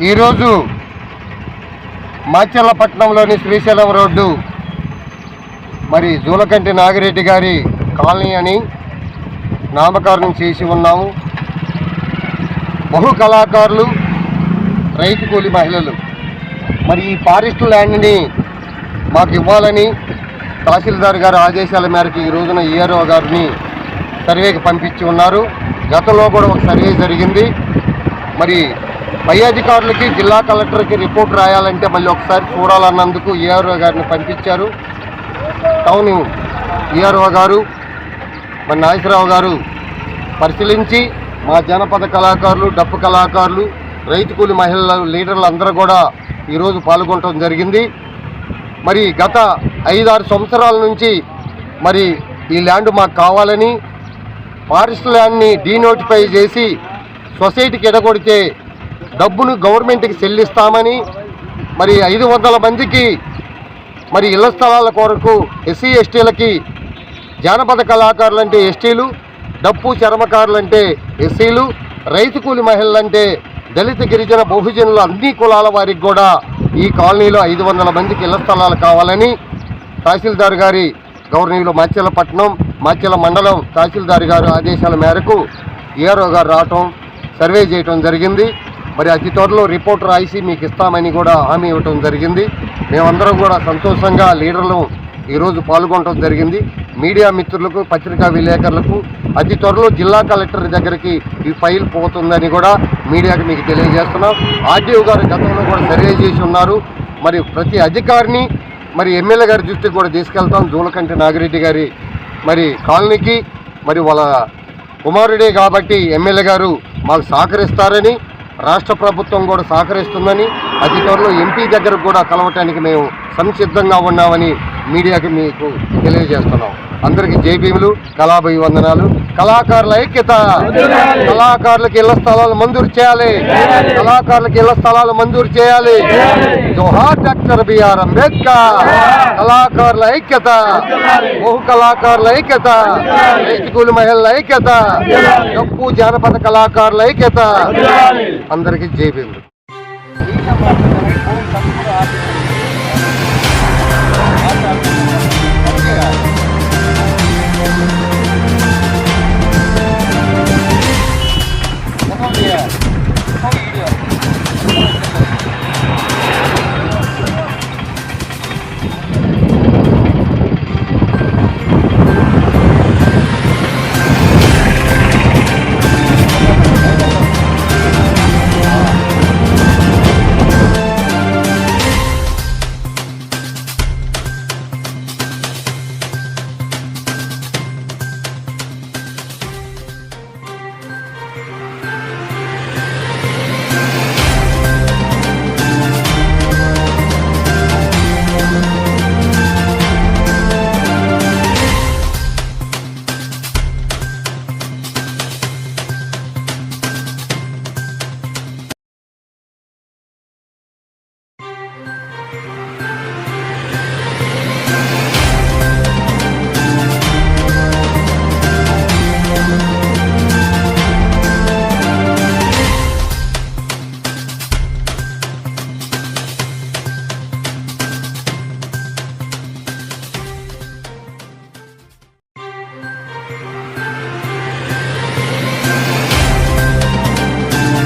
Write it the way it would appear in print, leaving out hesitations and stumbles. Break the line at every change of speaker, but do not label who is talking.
ఈరోజు మాచర్లపట్నంలోని శ్రీశైలం రోడ్డు మరి జూలకంటి నాగిరెడ్డి గారి కాలనీ అని నామకరణం చేసి ఉన్నాము. బహు కళాకారులు, రైతు కూలి మహిళలు మరి ఈ ఫారెస్ట్ ల్యాండ్ని మాకు ఇవ్వాలని తహసీల్దార్ గారి ఆదేశాల మేరకు ఈ రోజున ఈఆర్ఓ గారిని సర్వేకి పంపించి ఉన్నారు. గతంలో కూడా ఒక సర్వే జరిగింది. మరి పై అధికారులకి, జిల్లా కలెక్టర్కి రిపోర్ట్ రాయాలంటే మళ్ళీ ఒకసారి చూడాలన్నందుకు ఈఆర్ఓ గారిని పంపించారు. టౌన్ ఈఆర్ఓ గారు మరి నాగేశ్వరరావు గారు పరిశీలించి మా జానపద కళాకారులు, డప్పు కళాకారులు, రైతు కూలి మహిళల లీడర్లు అందరూ కూడా ఈరోజు పాల్గొనడం జరిగింది. మరి గత 5-6 సంవత్సరాల నుంచి మరి ఈ ల్యాండ్ మాకు కావాలని, ఫారెస్ట్ ల్యాండ్ని డీనోటిఫై చేసి సొసైటీకి ఎడగొడితే డబ్బును గవర్నమెంట్కి చెల్లిస్తామని, మరి 500 మందికి మరి ఇళ్ల స్థలాల కొరకు ఎస్సీ ఎస్టీలకి, జానపద కళాకారులు అంటే ఎస్టీలు, డప్పు చర్మకారులు అంటే ఎస్సీలు, రైతు కూలి మహిళలు అంటే దళిత, గిరిజన, బహుజనులు అన్ని కులాల వారికి కూడా ఈ కాలనీలో 500 మందికి ఇళ్ల స్థలాలు కావాలని తహసీల్దార్ గారి గవర్నీయులు మాచర్లపట్నం, మాచర్ల మండలం తహసీల్దార్ గారి ఆదేశాల మేరకు ఈఆర్ఓ గారు రావటం, సర్వే చేయటం జరిగింది. మరి అతి త్వరలో రిపోర్ట్ రాసి మీకు ఇస్తామని కూడా హామీ ఇవ్వటం జరిగింది. మేమందరం కూడా సంతోషంగా లీడర్లు ఈరోజు పాల్గొనడం జరిగింది. మీడియా మిత్రులకు, పత్రికా విలేకరులకు అతి త్వరలో జిల్లా కలెక్టర్ దగ్గరికి ఈ ఫైల్ పోతుందని కూడా మీడియాకి మీకు తెలియజేస్తున్నాం. ఆర్డీఓ గారు గతంలో కూడా సర్వే చేసి ఉన్నారు. మరి ప్రతి అధికారిని మరి ఎమ్మెల్యే గారి దృష్టికి కూడా తీసుకెళ్తాం. జూలకంటి నాగిరెడ్డి గారి మరి కాలనీకి మరి వాళ్ళ కుమారుడే కాబట్టి ఎమ్మెల్యే గారు మాకు సహకరిస్తారని, రాష్ట్ర ప్రభుత్వం కూడా సహకరిస్తుందని, అతి త్వరలో ఎంపీ దగ్గర కూడా కలవటానికి మేము సంసిద్ధంగా ఉన్నామని మీడియాకి మీకు తెలియజేస్తున్నాం. అందరికీ జై భీములు, కళాభివందనాలు. కళాకారుల ఐక్యత, కళాకారులకు ఇళ్ల స్థలాలు మంజూరు చేయాలి, కళాకారులకు ఇళ్ల స్థలాలు మంజూరు చేయాలి. జోహార్ డాక్టర్ బిఆర్ అంబేద్కర్. కళాకారుల ఐక్యత, బహు కళాకారుల ఐక్యత, రైతు కూలి మహిళల ఐక్యత, డప్పు జానపద కళాకారుల ఐక్యత. అందరికీ జై భీములు.